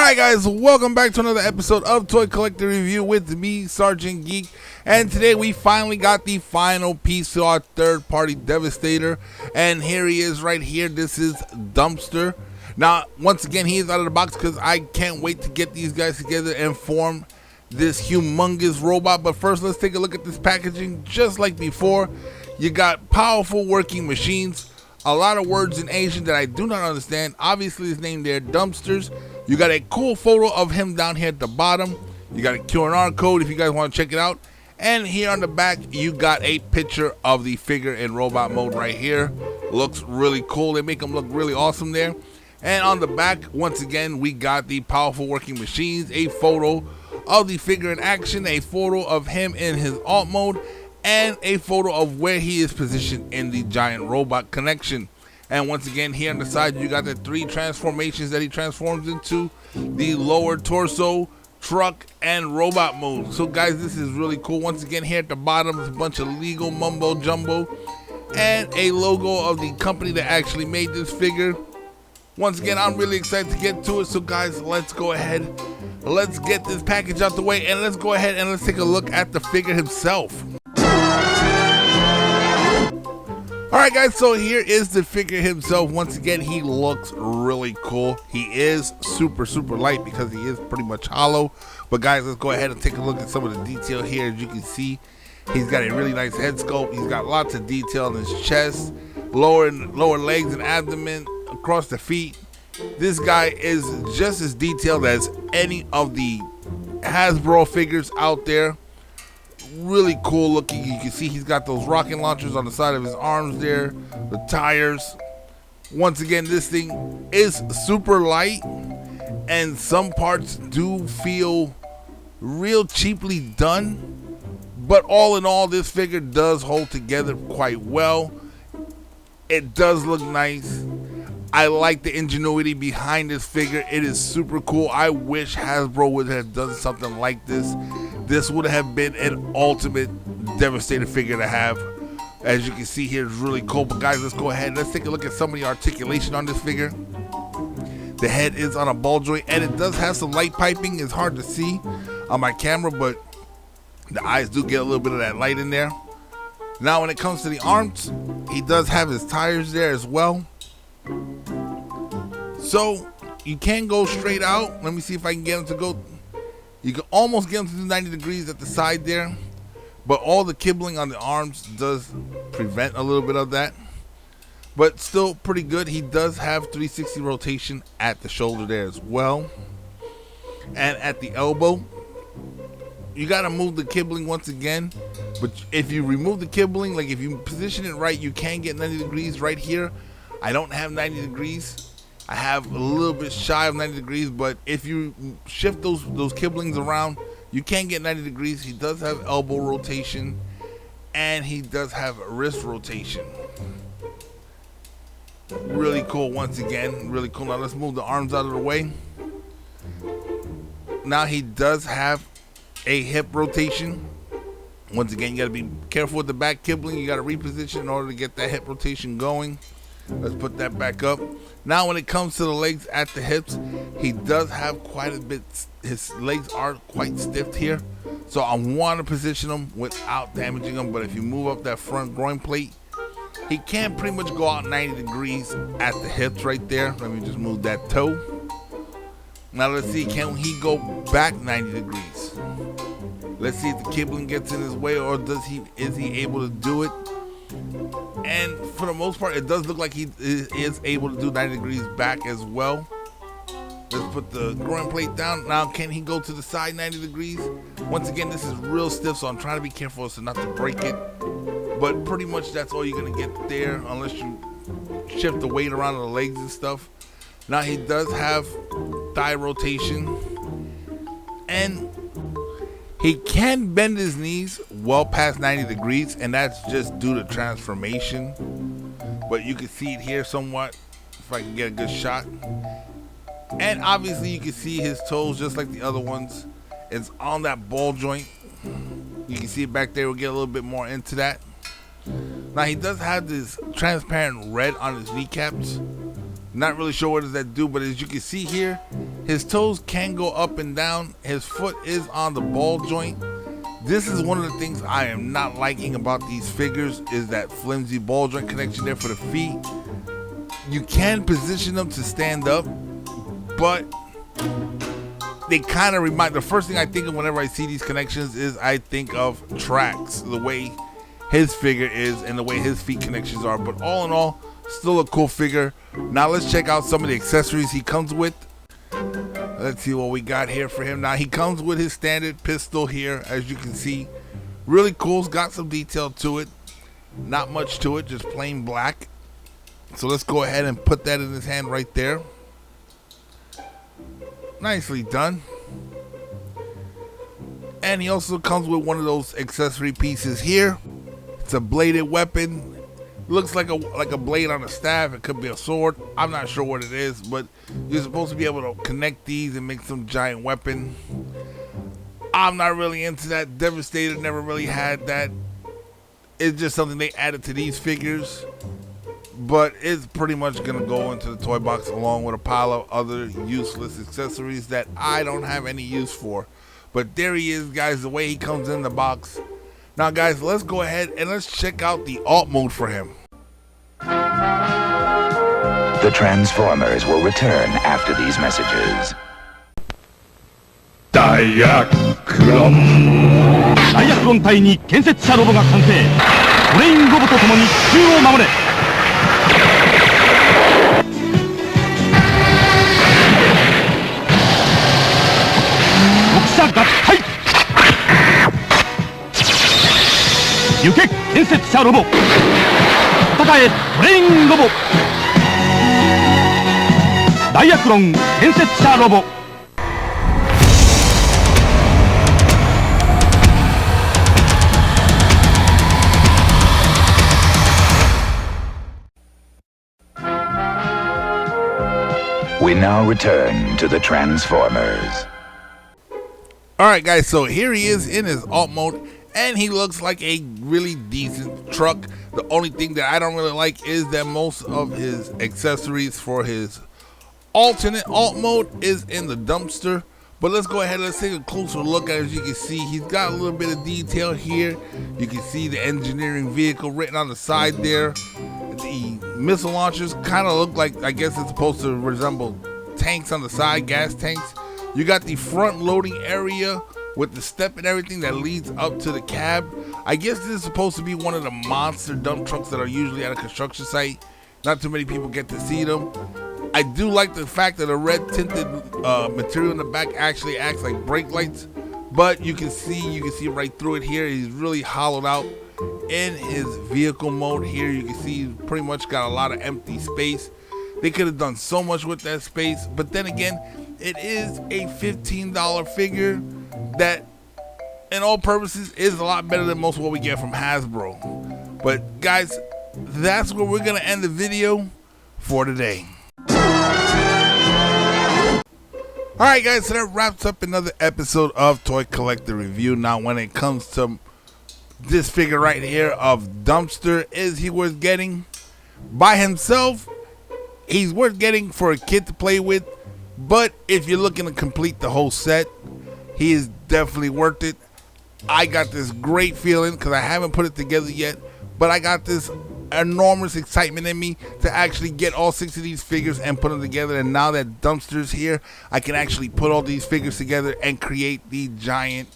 Alright guys, welcome back to another episode of Toy Collector Review with me, Sergeant Geek. And today we finally got the final piece to our third Party Devastator. And here he is right here. This is Dumpster. Now, once again, he is out of the box because I can't wait to get these guys together and form this humongous robot. But first, let's take a look at this packaging. Just like before, you got powerful working machines. A lot of words in Asian that I do not understand. Obviously, his name there, Dumpsters. You got a cool photo of him down here at the bottom. You got a QR code if you guys want to check it out. And here on the back, you got a picture of the figure in robot mode right here. Looks really cool. They make him look really awesome there. And on the back, once again, we got the powerful working machines, a photo of the figure in action, a photo of him in his alt mode, and a photo of where he is positioned in the giant robot connection. And once again, here on the side, you got the three transformations that he transforms into: the lower torso, truck, and robot mode. So guys, this is really cool. Once again, here at the bottom is a bunch of legal mumbo jumbo and a logo of the company that actually made this figure. Once again, I'm really excited to get to it. So guys, let's go ahead. Let's get this package out the way, and let's go ahead and let's take a look at the figure himself. Alright guys, so here is the figure himself. Once again, he looks really cool. He is super light because he is pretty much hollow. But guys, let's go ahead and take a look at some of the detail here. As you can see, he's got a really nice head sculpt. He's got lots of detail in his chest, lower legs and abdomen, across the feet. This guy is just as detailed as any of the Hasbro figures out there. Really cool looking. You can see he's got those rocket launchers on the side of his arms there, the tires. Once again, this thing is super light, and some parts do feel real cheaply done, but all in all, this figure does hold together quite well. It does look nice. I like the ingenuity behind this figure. It is super cool. I wish Hasbro would have done something like this. This would have been an ultimate Devastator figure to have. As you can see here, it's really cool. But guys, let's go ahead. Let's take a look at some of the articulation on this figure. The head is on a ball joint, and it does have some light piping. It's hard to see on my camera, but the eyes do get a little bit of that light in there. Now, when it comes to the arms, he does have his tires there as well. So you can go straight out. Let me see if I can get him to go. You can almost get him to do 90 degrees at the side there, but all the kibbling on the arms does prevent a little bit of that, but still pretty good. He does have 360 rotation at the shoulder there as well, and at the elbow. You got to move the kibbling once again, but if you remove the kibbling, like if you position it right, you can get 90 degrees right here. I don't have 90 degrees. I have a little bit shy of 90 degrees, but if you shift those kibblings around, you can get 90 degrees. He does have elbow rotation, and he does have wrist rotation. Really cool. Once again, really cool. Now let's move the arms out of the way. Now he does have a hip rotation. Once again, you got to be careful with the back kibbling. You got to reposition in order to get that hip rotation going. Let's put that back up. Now when it comes to the legs at the hips, he does have quite a bit. His legs are quite stiff here, so I want to position them without damaging them. But if you move up that front groin plate, he can pretty much go out 90 degrees at the hips right there. Let me just move that toe. Now let's see, can he go back 90 degrees? Let's see if the kibbling gets in his way, or is he able to do it? And for the most part, it does look like he is able to do 90 degrees back as well. Let's put the groin plate down. Now, can he go to the side 90 degrees? Once again, this is real stiff, so I'm trying to be careful so not to break it. But pretty much that's all you're going to get there, unless you shift the weight around the legs and stuff. Now, he does have thigh rotation, and he can bend his knees well past 90 degrees, and that's just due to transformation. But you can see it here somewhat, if I can get a good shot. And obviously you can see his toes just like the other ones. It's on that ball joint. You can see it back there. We'll get a little bit more into that. Now he does have this transparent red on his kneecaps. Not really sure what does that do, but as you can see here, His toes can go up and down. His foot is on the ball joint. This is one of the things I am not liking about these figures, is that flimsy ball joint connection there for the feet. You can position them to stand up, but they kind of remind, the first thing I think of whenever I see these connections is I think of Tracks, the way his figure is and the way his feet connections are. But all in all, still a cool figure. Now let's check out some of the accessories he comes with. Let's see what we got here for him. Now he comes with his standard pistol here, as you can see. Really cool. It's got some detail to it. Not much to it, just plain black. So let's go ahead and put that in his hand right there. Nicely done. And he also comes with one of those accessory pieces here. It's a bladed weapon. Looks like a blade on a staff. It could be a sword. I'm not sure what it is, but you're supposed to be able to connect these and make some giant weapon. I'm not really into that. Devastator never really had that. It's just something they added to these figures, but it's pretty much gonna go into the toy box along with a pile of other useless accessories that I don't have any use for. But there he is, guys, the way he comes in the box. Now guys, let's go ahead and let's check out the alt mode for him. The Transformers will return after these messages. 다이아크론 다이아크론隊に建設者ロボが完成。ブレインロボと共に地球を守れ。国者合体。行け建設者ロボ。戦えブレインロボ。ダイアクロン建設者ロボ。We now return to the Transformers. Alright guys, so here he is in his alt mode, and he looks like a really decent truck. The only thing that I don't really like is that most of his accessories for his alternate alt mode is in the dumpster. But let's go ahead and let's take a closer look at it. As you can see, he's got a little bit of detail here. You can see the engineering vehicle written on the side there. The missile launchers kind of look like, I guess it's supposed to resemble tanks on the side, gas tanks. You got the front loading area with the step and everything that leads up to the cab. I guess this is supposed to be one of the monster dump trucks that are usually at a construction site. Not too many people get to see them. I do like the fact that the red tinted material in the back actually acts like brake lights, but you can see right through it here. He's really hollowed out in his vehicle mode here. You can see he's pretty much got a lot of empty space. They could have done so much with that space, but then again, it is a $15 figure that in all purposes is a lot better than most of what we get from Hasbro. But guys, that's where we're gonna end the video for today. Alright guys, so that wraps up another episode of Toy Collector Review. Now when it comes to this figure right here of Dumpster, is he worth getting? By himself, he's worth getting for a kid to play with, but if you're looking to complete the whole set, he is definitely worth it. I got this great feeling because I haven't put it together yet, but I got this enormous excitement in me to actually get all 6 of these figures and put them together. And now that Dumpster's here, I can actually put all these figures together and create the giant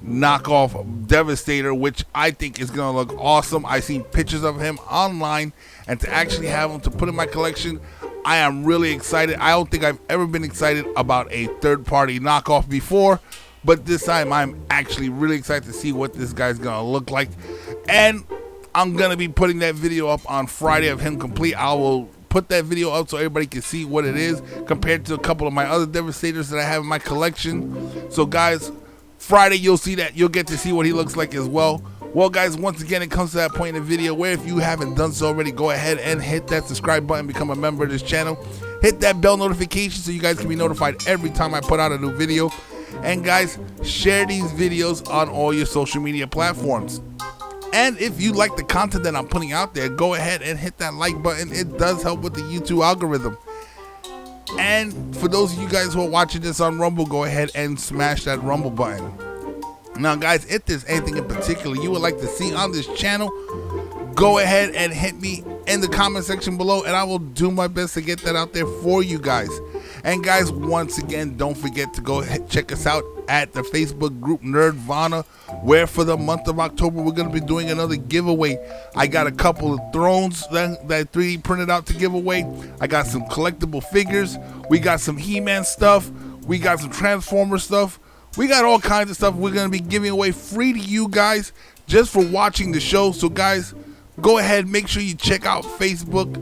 knockoff Devastator, which I think is gonna look awesome. I've seen pictures of him online, and to actually have him to put in my collection, I am really excited. I don't think I've ever been excited about a third-party knockoff before, but this time I'm actually really excited to see what this guy's gonna look like. And I'm gonna be putting that video up on Friday of him complete. I will put that video up so everybody can see what it is compared to a couple of my other Devastators that I have in my collection. So guys, Friday you'll see that. You'll get to see what he looks like as well. Well guys, once again, it comes to that point in the video where if you haven't done so already, go ahead and hit that subscribe button, become a member of this channel. Hit that bell notification so you guys can be notified every time I put out a new video. And guys, share these videos on all your social media platforms. And if you like the content that I'm putting out there, go ahead and hit that like button. It does help with the YouTube algorithm. And for those of you guys who are watching this on Rumble, go ahead and smash that Rumble button. Now, guys, if there's anything in particular you would like to see on this channel, go ahead and hit me in the comment section below, and I will do my best to get that out there for you guys. And guys, once again, don't forget to go ahead, check us out at the Facebook group Nerdvana, where for the month of October we're going to be doing another giveaway. I got a couple of thrones that 3D printed out to give away. I got some collectible figures. We got some He-Man stuff. We got some Transformer stuff. We got all kinds of stuff we're going to be giving away free to you guys just for watching the show. So guys, go ahead, make sure you check out Facebook,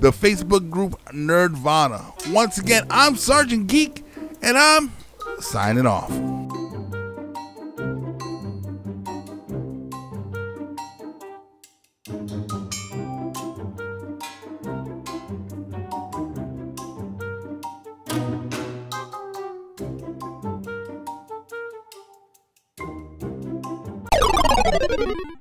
the Facebook group Nerdvana. Once again, I'm Sergeant Geek, and I'm signing off.